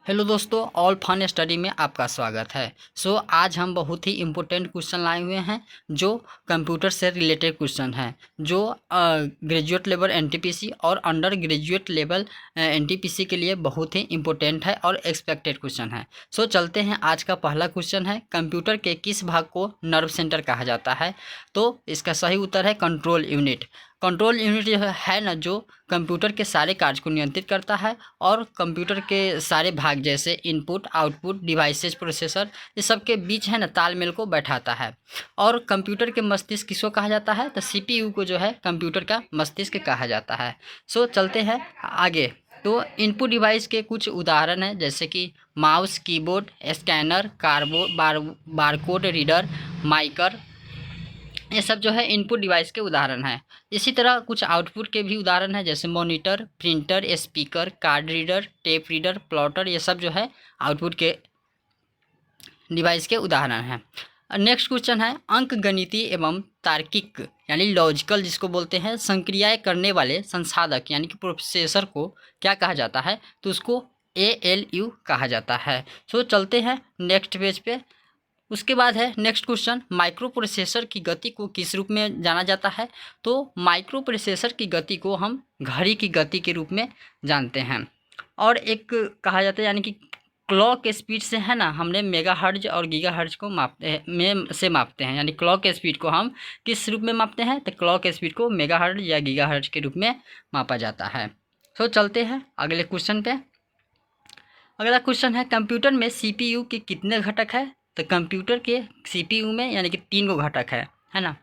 Hello दोस्तों, all fun study में आपका स्वागत है। आज हम बहुत ही इम्पोर्टेंट क्वेश्चन लाए हुए हैं जो कंप्यूटर से रिलेटेड क्वेश्चन हैं, जो ग्रेजुएट लेवल एनटीपीसी और अंडर ग्रेजुएट लेवल एनटीपीसी के लिए बहुत ही इम्पोर्टेंट है और एक्सपेक्टेड क्वेश्चन है। चलते हैं। आज का पहला क्वेश्चन है, कंप्यूटर के किस भाग को नर्व सेंटर कहा जाता है? तो इसका सही उत्तर है कंट्रोल यूनिट। कंट्रोल यूनिट जो है ना, जो कंप्यूटर के सारे कार्य को नियंत्रित करता है और कंप्यूटर के सारे भाग जैसे इनपुट, आउटपुट, डिवाइसेस, प्रोसेसर, ये सब के बीच है ना तालमेल को बैठाता है। और कंप्यूटर के मस्तिष्क किसको कहा जाता है? तो सीपीयू को जो है कंप्यूटर का मस्तिष्क कहा जाता है। चलते हैं आगे। तो इनपुट डिवाइस के कुछ उदाहरण हैं, जैसे कि mouse, keyboard, scanner, barcode reader, MICR, ये सब जो है इनपुट डिवाइस के उदाहरण हैं। इसी तरह कुछ आउटपुट के भी उदाहरण हैं, जैसे monitor, printer, speaker, card reader, tape reader, plotter, ये सब जो है आउटपुट के डिवाइस के उदाहरण हैं। नेक्स्ट क्वेश्चन है, अंकगणितीय एवं तार्किक यानी लॉजिकल जिसको बोलते हैं संक्रियाएं करने वाले संसाधक यानी कि प्रोसेसर को क्या कहा जाता है? तो उसको ALU कहा जाता है। चलते हैं नेक्स्ट पेज पे। उसके बाद है नेक्स्ट क्वेश्चन, माइक्रो प्रोसेसर की गति को किस रूप में जाना जाता है? तो माइक्रो प्रोसेसर की गति को हम घड़ी की गति के रूप में जानते हैं। और एक कहा जाता है यानी कि क्लॉक स्पीड से है ना, हमने मेगाहर्ट्ज और गीगाहर्ट्ज को मापते हैं। यानी क्लॉक स्पीड को हम किस रूप में मापते हैं? तो क्लॉक स्पीड को मेगाहर्ट्ज या गीगाहर्ट्ज के रूप में मापा जाता है। चलते हैं अगले क्वेश्चन पे। अगला क्वेश्चन है, कंप्यूटर में CPU के कितने घटक है? तो कंप्यूटर के CPU में यानी कि 3 गो घटक है ना।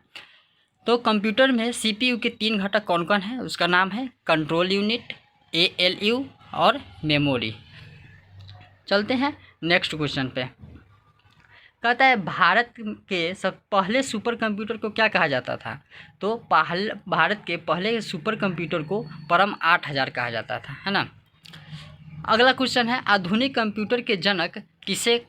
तो कंप्यूटर में CPU के 3 घटक कौन कौन है? उसका नाम है कंट्रोल यूनिट, ALU और मेमोरी। चलते हैं नेक्स्ट क्वेश्चन पे। कहता है, भारत के सब पहले सुपर कंप्यूटर को क्या कहा जाता था? तो भारत के पहले सुपर कंप्यूटर को परम 8000 कहा जाता था, है ना। अगला क्वेश्चन है, आधुनिक कंप्यूटर के जनक किसे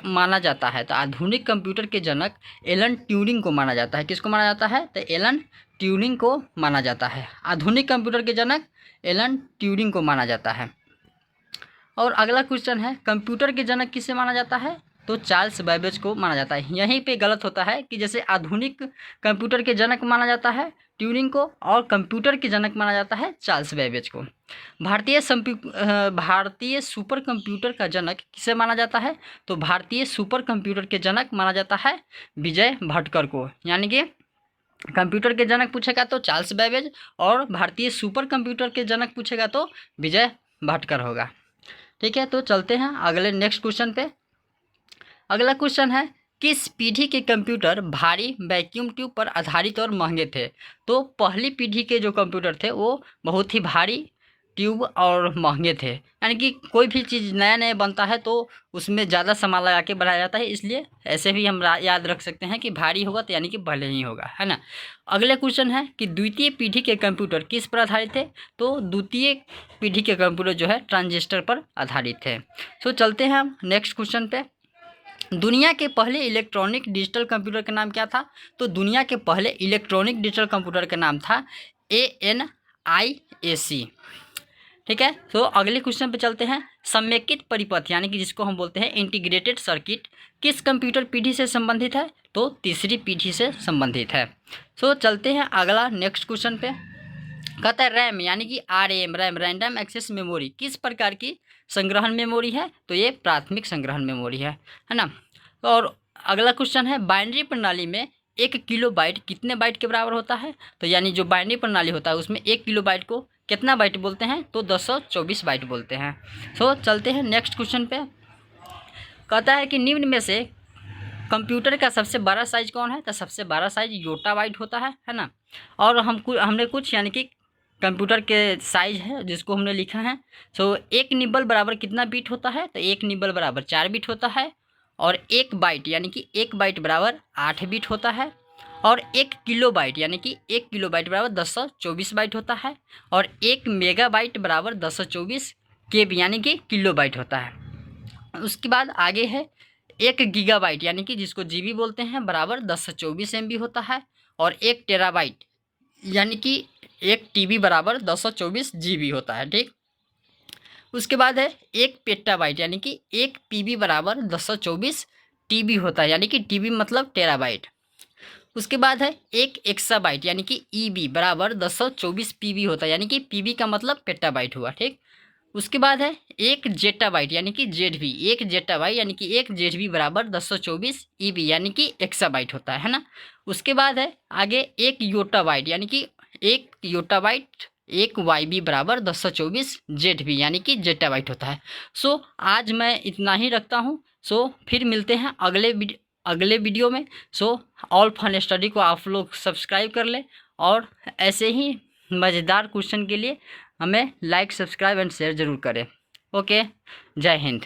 माना जाता है? तो आधुनिक कंप्यूटर के जनक एलन ट्यूरिंग को माना जाता है। किसको माना जाता है? तो एलन ट्यूरिंग को माना जाता है। आधुनिक कंप्यूटर के जनक एलन ट्यूरिंग को माना जाता है। और अगला क्वेश्चन है, कंप्यूटर के जनक किसे माना जाता है? तो चार्ल्स बैबेज को माना जाता है। यहीं पे गलत होता है कि जैसे आधुनिक कंप्यूटर के जनक माना जाता है ट्यूरिंग को और कंप्यूटर के जनक माना जाता है चार्ल्स बैबेज को। भारतीय सुपर कंप्यूटर का जनक किसे माना जाता है? तो भारतीय सुपर कंप्यूटर के जनक माना जाता है विजय भटकर को। यानी कि कंप्यूटर के जनक पूछेगा तो चार्ल्स बैबेज और भारतीय सुपर कंप्यूटर के जनक पूछेगा तो विजय भटकर होगा। ठीक है, तो चलते हैं अगले नेक्स्ट क्वेश्चन पे। अगला क्वेश्चन है, किस पीढ़ी के कंप्यूटर भारी वैक्यूम ट्यूब पर आधारित और महंगे थे? तो पहली पीढ़ी के जो कंप्यूटर थे वो बहुत ही भारी ट्यूब और महंगे थे। यानी कि कोई भी चीज़ नया नया बनता है तो उसमें ज़्यादा सामान लगा के बनाया जाता है, इसलिए ऐसे भी हम याद रख सकते हैं कि भारी होगा तो यानी कि पहले ही होगा, है ना। अगले क्वेश्चन है कि द्वितीय पीढ़ी के कंप्यूटर किस पर आधारित थे? तो द्वितीय पीढ़ी के कंप्यूटर जो है ट्रांजिस्टर पर आधारित थे। चलते हैं हम नेक्स्ट क्वेश्चन पे। दुनिया के पहले इलेक्ट्रॉनिक डिजिटल कंप्यूटर का नाम क्या था? तो दुनिया के पहले इलेक्ट्रॉनिक डिजिटल कंप्यूटर का नाम था ANIAC। ठीक है, तो अगले क्वेश्चन पे चलते हैं। समेकित परिपथ यानी कि जिसको हम बोलते हैं इंटीग्रेटेड सर्किट किस कंप्यूटर पीढ़ी से संबंधित है? तो तीसरी पीढ़ी से संबंधित है। चलते हैं अगला नेक्स्ट क्वेश्चन पे। कहता है, रैम यानी कि RAM रैंडम एक्सेस मेमोरी किस प्रकार की संग्रहण मेमोरी है? तो ये प्राथमिक संग्रहण मेमोरी है ना। और अगला क्वेश्चन है, बाइनरी प्रणाली में 1 किलोबाइट कितने बाइट के बराबर होता है? तो यानी जो बाइनरी प्रणाली होता है उसमें 1 किलोबाइट को कितना बाइट बोलते हैं? तो 224 बाइट बोलते हैं। चलते हैं नेक्स्ट क्वेश्चन पे। कहता है कि निम्न में से कंप्यूटर का सबसे बड़ा साइज कौन है? तो सबसे बड़ा साइज योटाबाइट होता है ना। और हमने कुछ यानी कि कंप्यूटर के साइज है जिसको हमने लिखा है। एक निबल बराबर कितना बिट होता है? तो एक निबल बराबर 4 बिट होता है। और 1 बाइट यानी कि 1 बाइट बराबर 8 बिट होता है। और 1 किलोबाइट यानी कि 1 किलोबाइट बराबर 224 बाइट होता है। और 1 मेगाबाइट बराबर 224 KB यानी कि किलोबाइट होता है। उसके बाद आगे है 1 गीगाबाइट यानी कि जिसको GB बोलते हैं बराबर 224 MB होता है। और 1 टेराबाइट यानी कि 1 TB बराबर 224 GB होता है। ठीक, उसके बाद है एक पेटाबाइट यानी कि एक पीबी बराबर 1024 टीबी होता है, यानी कि टीबी मतलब टेराबाइट। उसके बाद है एक एक्साबाइट यानी कि ईबी बराबर 1024 पीबी होता है, यानी कि पीबी का मतलब पेटाबाइट हुआ, ठीक। उसके बाद है एक जेटाबाइट यानी कि जेडबी, एक जेटाबाइट यानी कि एक जेडबी बराबर 1024 ईबी यानी कि एक्साबाइट होता है ना। उसके बाद है आगे एक योटाबाइट यानी कि एक योटाबाइट एक वाईबी बराबर 1024 जेडबी यानी कि जेटाबाइट होता है। सो आज मैं इतना ही रखता हूँ। सो फिर मिलते हैं अगले वीडियो में। सो ऑल फन स्टडी को आप लोग सब्सक्राइब कर लें और ऐसे ही मज़ेदार क्वेश्चन के लिए हमें लाइक सब्सक्राइब एंड शेयर ज़रूर करें। ओके, जय हिंद।